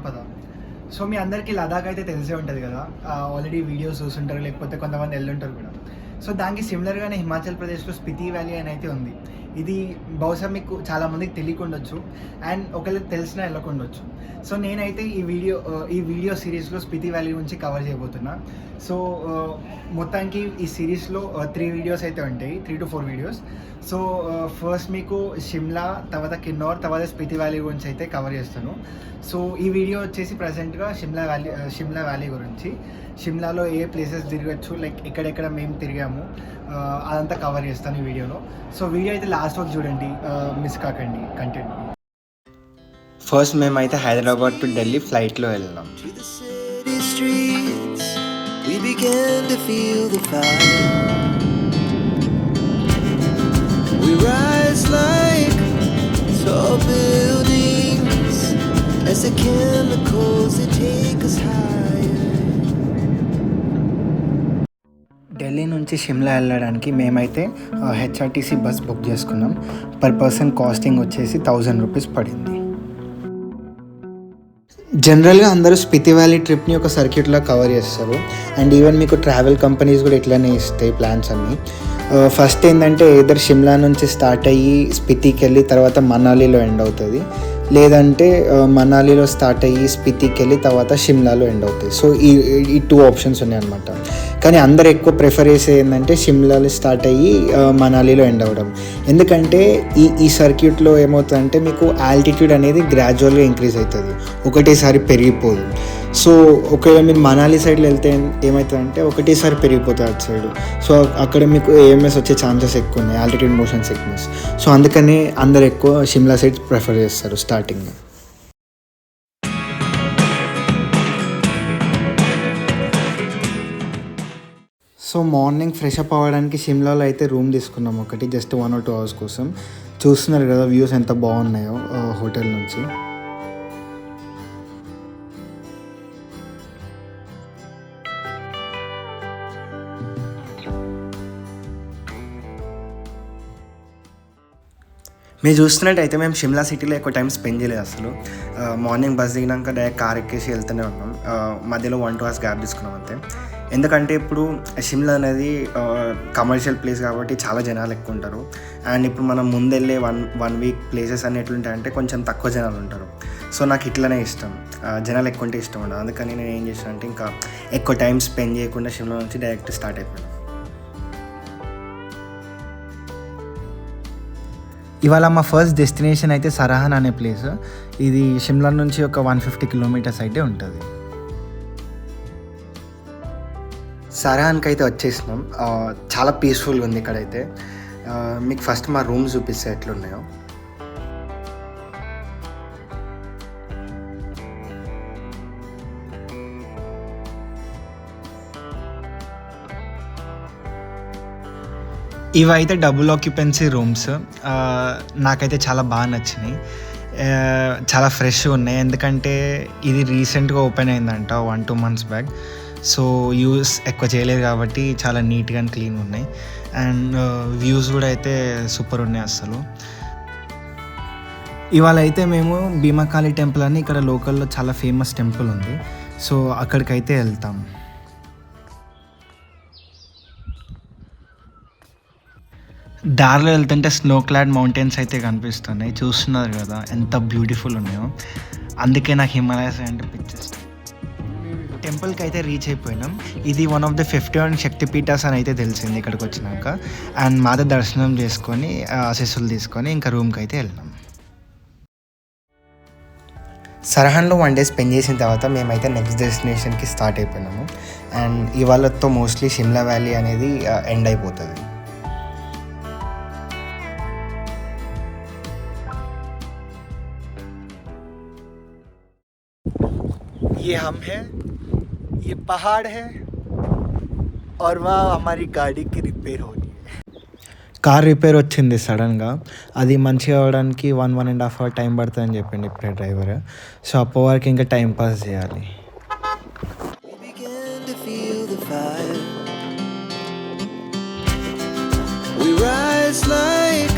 వెళ్దాం పద. సో మీ అందరికీ లదాఖ్ అయితే తెలిసే ఉంటుంది కదా, ఆల్రెడీ వీడియోస్ చూస్తుంటారు, లేకపోతే కొంతమంది వెళ్ళుంటారు కూడా. సో దానికి సిమిలర్గానే హిమాచల్ ప్రదేశ్లో స్పితి వ్యాలీ అని అయితే ఉంది. ఇది బహుశా మీకు చాలామందికి తెలియకుండొచ్చు, అండ్ ఒకవేళ తెలిసినా వెళ్ళకుండొచ్చు. సో నేనైతే ఈ వీడియో సిరీస్లో స్పితి వ్యాలీ గురించి కవర్ చేయబోతున్నా. సో మొత్తానికి ఈ సిరీస్లో 3 వీడియోస్ అయితే ఉంటాయి, 3 to 4 వీడియోస్. సో ఫస్ట్ మీకు షిమ్లా, తర్వాత కిన్నౌర్, తర్వాత స్పితి వ్యాలీ గురించి అయితే కవర్ చేస్తాను. సో ఈ వీడియో వచ్చేసి ప్రజెంట్గా షిమ్లా వ్యాలీ గురించి. షిమ్లాలో ఏ ప్లేసెస్ తిరగచ్చు, లైక్ ఎక్కడెక్కడ మేము తిరిగాము, అదంతా కవర్ చేస్తాను ఈ వీడియోలో. సో వీడియో అయితే లాస్ట్ వరకు చూడండి, మిస్ కాకండి కంటెంట్. ఫస్ట్ మేమైతే హైదరాబాద్ టు ఢిల్లీ ఫ్లైట్లో వెళ్ళాం. We began to feel the fire. We rise like tall buildings as the chemicals that take us higher. Delhi నుంచి షిమ్లా వెళ్ళడానికి మేమైతే హెచ్ఆర్టీసీ బస్ బుక్ చేసుకున్నాం. పర్ పర్సన్ కాస్టింగ్ వచ్చేసి 1000 రూపీస్ పడింది. జనరల్గా అందరూ స్పితి వ్యాలీ ట్రిప్ని ఒక సర్క్యూట్లో కవర్ చేస్తారు, అండ్ ఈవెన్ మీకు ట్రావెల్ కంపెనీస్ కూడా ఇట్లానే ఇస్తాయి ప్లాన్స్ అన్నీ. ఫస్ట్ ఏంటంటే ఏదర్ షిమ్లా నుంచి స్టార్ట్ అయ్యి స్పితికి వెళ్ళి తర్వాత మనాలిలో ఎండ్ అవుతుంది, లేదంటే మనాలిలో స్టార్ట్ అయ్యి స్పితికి వెళ్ళి తర్వాత షిమ్లాలో ఎండ్ అవుతుంది. సో ఈ 2 ఆప్షన్స్ ఉన్నాయి అనమాట. కానీ అందరు ఎక్కువ ప్రిఫర్ చేసేది ఏంటంటే షిమ్లాలో స్టార్ట్ అయ్యి మనాలిలో ఎండ్ అవ్వడం. ఎందుకంటే ఈ సర్క్యూట్లో ఏమవుతుందంటే మీకు ఆల్టిట్యూడ్ అనేది గ్రాడ్యువల్గా ఇంక్రీజ్ అవుతుంది, ఒకటేసారి పెరిగిపోదు. సో ఒకవేళ మీరు మనాలి సైడ్లో వెళ్తే ఏమవుతుందంటే ఒకటేసారి పెరిగిపోతుంది అటు సైడ్. సో అక్కడ మీకు ఏఎంఎస్ వచ్చే ఛాన్సెస్ ఎక్కువ ఉన్నాయి, ఆల్టిట్యూడ్ మోషన్ సిక్నెస్. సో అందుకని అందరు ఎక్కువ షిమ్లా సైడ్ ప్రిఫర్ చేస్తారు starting. So morning fresh up అవ్వడానికి షిమ్లాలో అయితే రూమ్ తీసుకున్నాం ఒకటి, జస్ట్ 1 or 2 hours కోసం. చూస్తున్నారు కదా వ్యూస్ ఎంత బాగున్నాయో హోటల్ నుంచి. మీరు చూస్తున్నట్టయితే మేము షిమ్లా సిటీలో ఎక్కువ టైం స్పెండ్ చేయలేదు అసలు. మార్నింగ్ బస్ దిగినాక డైరెక్ట్ కార్ ఎక్కేసి వెళ్తూనే ఉన్నాం. మధ్యలో 1-2 hours గ్యాప్ తీసుకున్నాం అంతే. ఎందుకంటే ఇప్పుడు షిమ్లా అనేది కమర్షియల్ ప్లేస్ కాబట్టి చాలా జనాలు ఎక్కువ ఉంటారు. అండ్ ఇప్పుడు మనం ముందెళ్ళే వన్ వీక్ ప్లేసెస్ అన్ని ఎట్లుంటాయంటే కొంచెం తక్కువ జనాలు ఉంటారు. సో నాకు ఇట్లనే ఇష్టం, జనాలు ఎక్కువ ఉంటే ఇష్టం ఉండదు. అందుకని నేను ఏం చేశాను అంటే ఇంకా ఎక్కువ టైం స్పెండ్ చేయకుండా షిమ్లా నుంచి డైరెక్ట్ స్టార్ట్ అయిపోయాను. ఇవాళ మా ఫస్ట్ డెస్టినేషన్ అయితే సరహాన్ అనే ప్లేస్. ఇది షిమ్లా నుంచి ఒక 150 kilometers అయితే ఉంటుంది. సరహాన్కి అయితే వచ్చేసినాం. చాలా పీస్ఫుల్గా ఉంది ఇక్కడైతే. మీకు ఫస్ట్ మా రూమ్స్ చూపిస్తే ఎట్లున్నాయో. ఇవైతే డబుల్ ఆక్యుపెన్సీ రూమ్స్. నాకైతే చాలా బాగా నచ్చినాయి, చాలా ఫ్రెష్గా ఉన్నాయి. ఎందుకంటే ఇది రీసెంట్గా ఓపెన్ అయిందంట 1-2 months బ్యాక్. సో యూస్ ఎక్కువ చేయలేదు కాబట్టి చాలా నీట్గా అండ్ క్లీన్గా ఉన్నాయి. అండ్ వ్యూస్ కూడా అయితే సూపర్ ఉన్నాయి అసలు. ఇవాళ అయితే మేము భీమకాళి టెంపుల్ అని ఇక్కడ లోకల్లో చాలా ఫేమస్ టెంపుల్ ఉంది. సో అక్కడికైతే వెళ్తాం. దారిలో వెళ్తుంటే స్నో క్లాడ్ మౌంటైన్స్ అయితే కనిపిస్తున్నాయి. చూస్తున్నారు కదా ఎంత బ్యూటిఫుల్ ఉన్నాయో. అందుకే నాకు హిమాలయస్ అంటే పిచ్చేస్తుంది. టెంపుల్కి అయితే రీచ్ అయిపోయినాం. ఇది 1 of the 51 శక్తిపీఠాస్ అని అయితే తెలిసింది ఇక్కడికి వచ్చినాక. అండ్ మాత దర్శనం చేసుకొని ఆశీస్సులు తీసుకొని ఇంకా రూమ్కి అయితే వెళ్ళినాం. సరహాన్లో 1 day స్పెండ్ చేసిన తర్వాత మేమైతే నెక్స్ట్ డెస్టినేషన్కి స్టార్ట్ అయిపోయినాము. అండ్ ఇవాళతో మోస్ట్లీ షిమ్లా వ్యాలీ అనేది ఎండ్ అయిపోతుంది. ये हम हैं, ये पहाड़ है, और वहाँ हमारी गाड़ी की रिपेयर हो रही है. కార్ రిపేర్ వచ్చింది సడన్గా. అది మంచిగా అవ్వడానికి 1.5 hour టైం పడుతుందని చెప్పింది ఇప్పుడే డ్రైవర్. సో అప్పటి వరకు ఇంకా టైం పాస్ చేయాలి. We rise like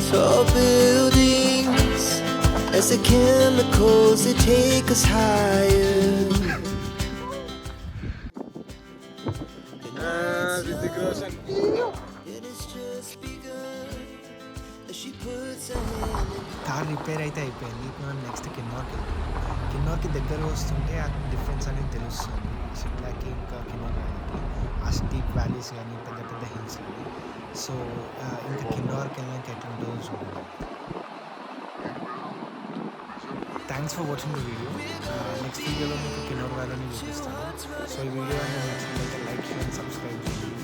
tall buildings as the chemicals that take us higher. It has just begun as she puts her hand in. Car repair అయితే అయిపోయింది. ఇప్పుడు మనం నెక్స్ట్ కిన్నోర్కి దగ్గర వస్తుంటే ఆ డిఫరెన్స్ అనేది తెలుస్తుంది. సిమ్లాకి ఇంకా కిన్నోర్ వ్యాలీకి ఆ స్టీప్ వ్యాలీస్ కానీ పెద్ద పెద్ద హిల్స్ కానీ. సో ఇంకా కిన్నోర్కి వెళ్ళాక ఎట్లుంటుందో చూడండి. Thanks for watching the video. Next వీడియోలో మీకు కిన్నోర్ వ్యాలీని చూపిస్తాను. సో ఈ వీడియో అనేది నచ్చినట్లయితే లైక్ చేయండి, సబ్స్క్రైబ్ చేయండి.